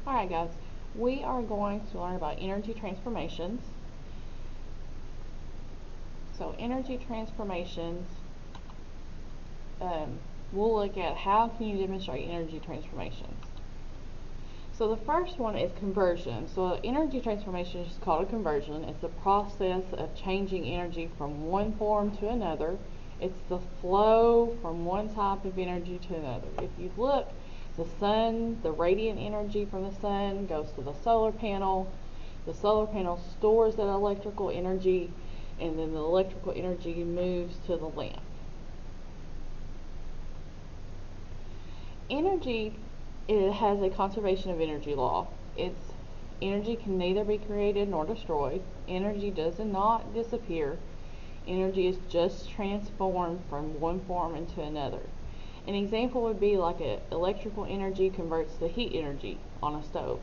Alright guys, we are going to learn about energy transformations. So energy transformations, we'll look at how can you demonstrate energy transformations. So the first one is conversion. So energy transformation is called a conversion. It's the process of changing energy from one form to another. It's the flow from one type of energy to another. If you look, the sun, the radiant energy from the sun goes to the solar panel. The solar panel stores that electrical energy, and then the electrical energy moves to the lamp. Energy, it has a conservation of energy law. Energy can neither be created nor destroyed. Energy does not disappear. Energy is just transformed from one form into another. An example would be like electrical energy converts to heat energy on a stove.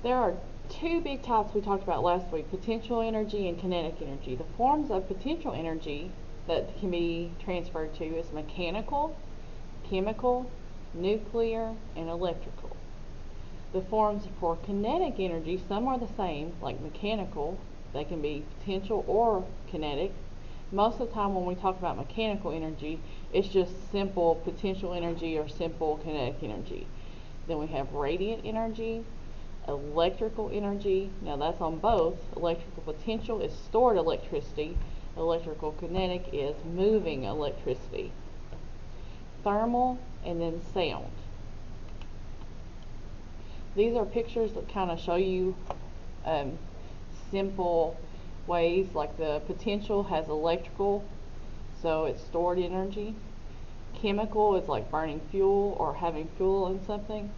There are two big types we talked about last week, potential energy and kinetic energy. The forms of potential energy that can be transferred to is mechanical, chemical, nuclear, and electrical. The forms for kinetic energy, some are the same, like mechanical. They can be potential or kinetic. Most of the time when we talk about mechanical energy, it's just simple potential energy or simple kinetic energy. Then we have radiant energy, electrical energy. Now that's on both. Electrical potential is stored electricity. Electrical kinetic is moving electricity. Thermal, and then sound. These are pictures that kind of show you simple ways, like the potential has electrical, so it's stored energy. Chemical is like burning fuel or having fuel in something.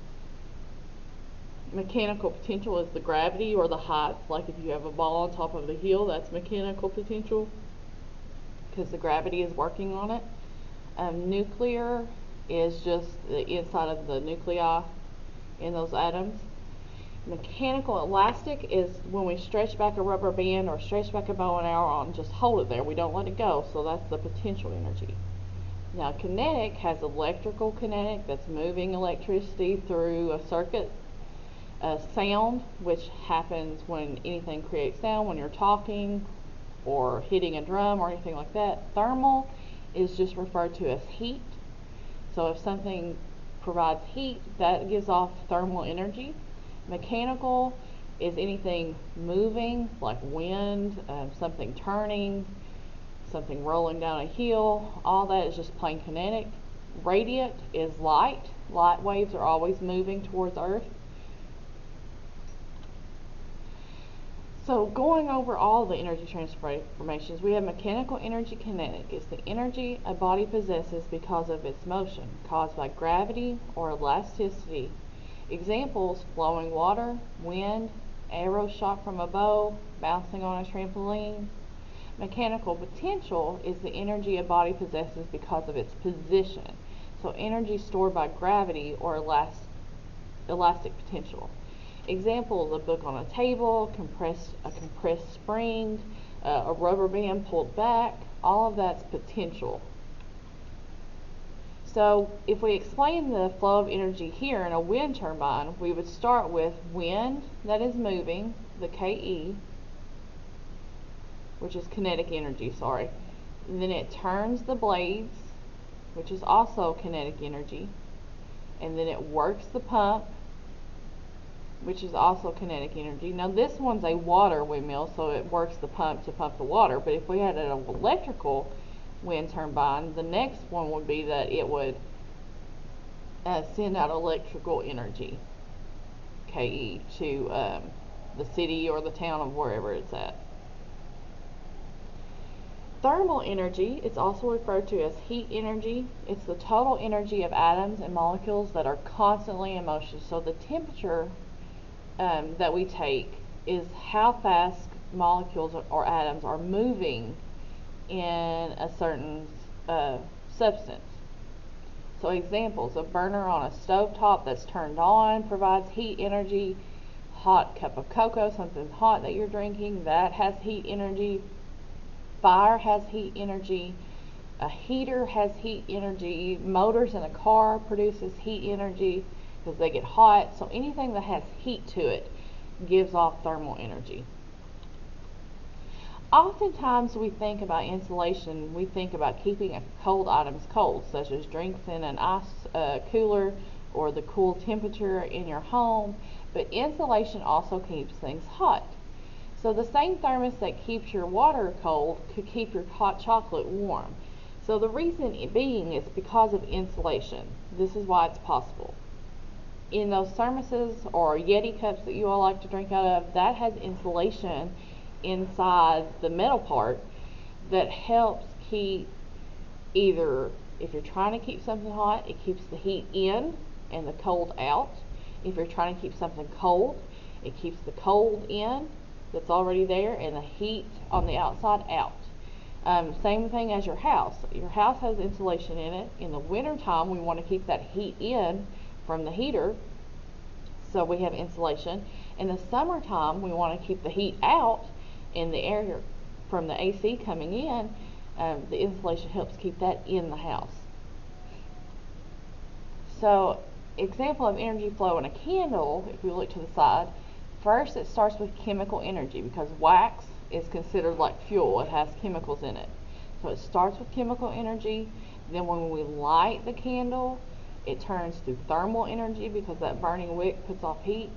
Mechanical potential is the gravity or the height, like if you have a ball on top of the hill, that's mechanical potential because the gravity is working on it. Nuclear is just the inside of the nuclei in those atoms. Mechanical elastic is when we stretch back a rubber band or stretch back a bow and arrow and just hold it there. We don't let it go, so that's the potential energy. Now kinetic has electrical kinetic, that's moving electricity through a circuit. Sound, which happens when anything creates sound, when you're talking or hitting a drum or anything like that. Thermal is just referred to as heat. So if something provides heat, that gives off thermal energy. Mechanical is anything moving, like wind, something turning, something rolling down a hill. All that is just plain kinetic. Radiant is light. Light waves are always moving towards Earth. So going over all the energy transformations, we have mechanical energy kinetic. It's the energy a body possesses because of its motion, caused by gravity or elasticity. Examples: flowing water, wind, arrows shot from a bow, bouncing on a trampoline. Mechanical potential is the energy a body possesses because of its position. So energy stored by gravity or elastic potential. Examples: a book on a table, a compressed spring, a rubber band pulled back. All of that's potential. So if we explain the flow of energy here in a wind turbine, we would start with wind that is moving, the KE, which is kinetic energy, sorry. And then it turns the blades, which is also kinetic energy. And then it works the pump, which is also kinetic energy. Now this one's a water windmill, so it works the pump to pump the water. But if we had an electrical wind turbine, the next one would be that it would send out electrical energy, KE, to the city or the town of wherever it's at. Thermal energy, it's also referred to as heat energy. It's the total energy of atoms and molecules that are constantly in motion. So the temperature that we take is how fast molecules or atoms are moving in a certain substance. So examples: a burner on a stovetop that's turned on provides heat energy. Hot cup of cocoa, something hot that you're drinking, that has heat energy. Fire has heat energy. A heater has heat energy. Motors in a car produces heat energy because they get hot. So anything that has heat to it gives off thermal energy. Oftentimes we think about insulation, we think about keeping cold items cold, such as drinks in an ice cooler or the cool temperature in your home, but insulation also keeps things hot. So the same thermos that keeps your water cold could keep your hot chocolate warm. So the reason being is because of insulation. This is why it's possible. In those thermoses or Yeti cups that you all like to drink out of, that has insulation inside the metal part that helps keep, either if you're trying to keep something hot, it keeps the heat in and the cold out. If you're trying to keep something cold, it keeps the cold in that's already there and the heat on the outside out. Same thing as your house. Your house has insulation in it. In the winter time, we want to keep that heat in from the heater, so we have insulation. In the summertime, we want to keep the heat out in the air from the AC coming in. The insulation helps keep that in the house. So, example of energy flow in a candle, if we look to the side, first it starts with chemical energy because wax is considered like fuel. It has chemicals in it. So it starts with chemical energy. Then when we light the candle, it turns to thermal energy because that burning wick puts off heat.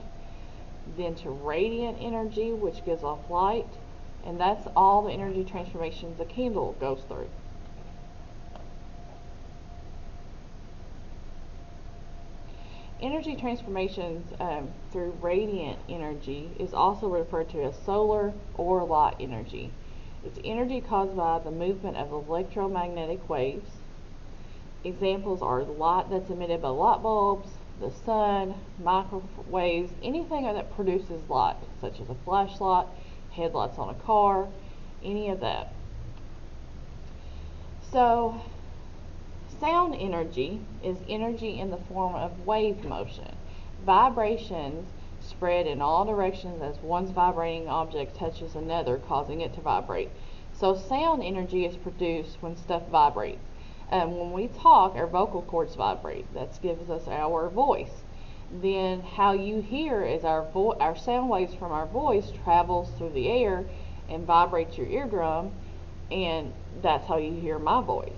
Then to radiant energy, which gives off light. And that's all the energy transformations a candle goes through. Energy transformations through radiant energy is also referred to as solar or light energy. It's energy caused by the movement of electromagnetic waves. Examples are light that's emitted by light bulbs, the sun, microwaves, anything that produces light, such as a flashlight, headlights on a car, any of that. So, sound energy is energy in the form of wave motion. Vibrations spread in all directions as one vibrating object touches another, causing it to vibrate. So sound energy is produced when stuff vibrates. When we talk, our vocal cords vibrate. That gives us our voice. Then how you hear is our sound waves from our voice travels through the air and vibrates your eardrum, and that's how you hear my voice.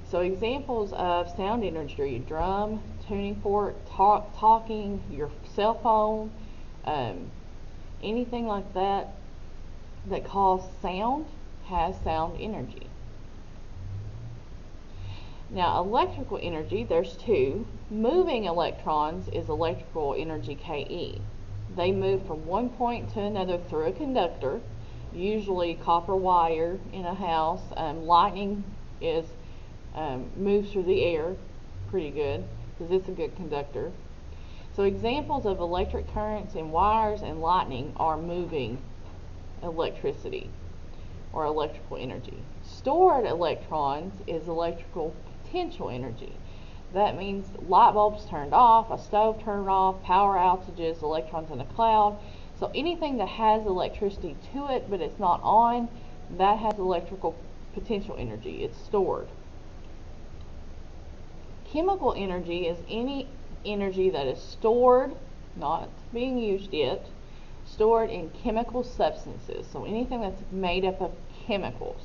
So examples of sound energy: drum, tuning fork, talking, your cell phone, anything like that that causes sound has sound energy. Now electrical energy, there's two. Moving electrons is electrical energy Ke. They move from one point to another through a conductor, usually copper wire in a house. Lightning is moves through the air pretty good because it's a good conductor. So examples of electric currents in wires and lightning are moving electricity or electrical energy. Stored electrons is electrical potential energy. That means light bulbs turned off, a stove turned off, power outages, electrons in a cloud. So anything that has electricity to it but it's not on, that has electrical potential energy. It's stored. Chemical energy is any energy that is stored, not being used yet, stored in chemical substances. So anything that's made up of chemicals.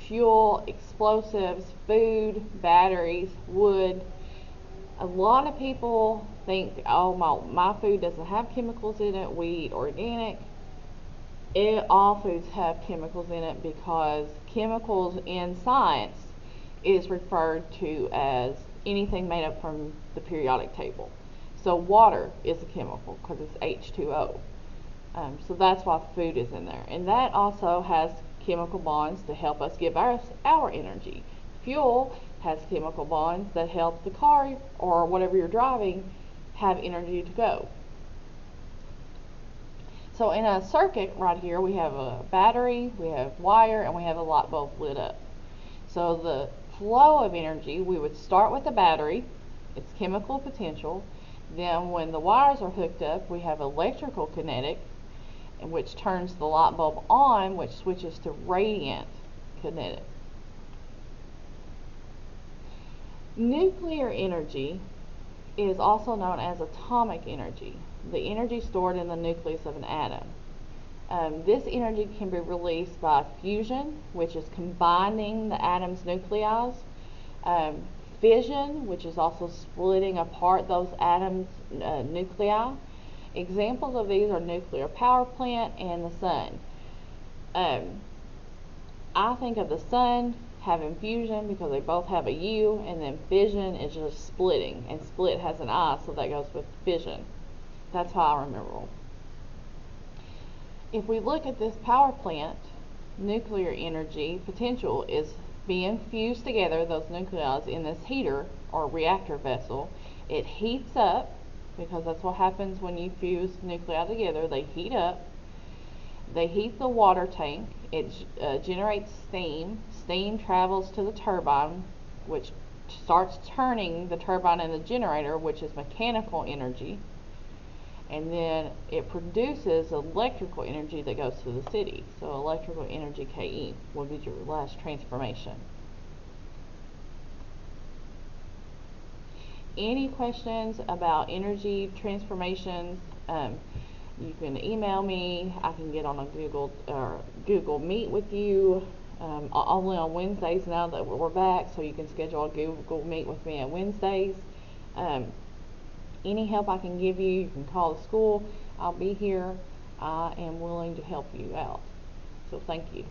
Fuel, explosives, food, batteries, wood. A lot of people think, oh, my food doesn't have chemicals in it, we eat organic. All foods have chemicals in it because chemicals in science is referred to as anything made up from the periodic table. So water is a chemical because it's H2O. So that's why food is in there. And that also has chemical bonds to help us give us our energy. Fuel has chemical bonds that help the car or whatever you're driving have energy to go. So in a circuit right here, we have a battery, we have wire, and we have a light bulb lit up. So the flow of energy, we would start with the battery, its chemical potential. Then when the wires are hooked up, we have electrical kinetic, which turns the light bulb on, which switches to radiant kinetic. Nuclear energy is also known as atomic energy, the energy stored in the nucleus of an atom. This energy can be released by fusion, which is combining the atom's nuclei, fission, which is also splitting apart those atoms' nuclei. Examples of these are nuclear power plant and the sun. I think of the sun having fusion because they both have a U, and then fission is just splitting, and split has an I, so that goes with fission. That's how I remember them. If we look at this power plant, nuclear energy potential is being fused together, those nuclei, in this heater or reactor vessel. It heats up, because that's what happens when you fuse nuclei together. They heat up. They heat the water tank. It generates steam. Steam travels to the turbine, which starts turning the turbine and the generator, which is mechanical energy. And then it produces electrical energy that goes to the city. So electrical energy, KE, will be your last transformation. Any questions about energy transformations? You can email me. I can get on a Google Meet with you. Only on Wednesdays now that we're back, so you can schedule a Google Meet with me on Wednesdays. Any help I can give you, you can call the school. I'll be here. I am willing to help you out. So thank you.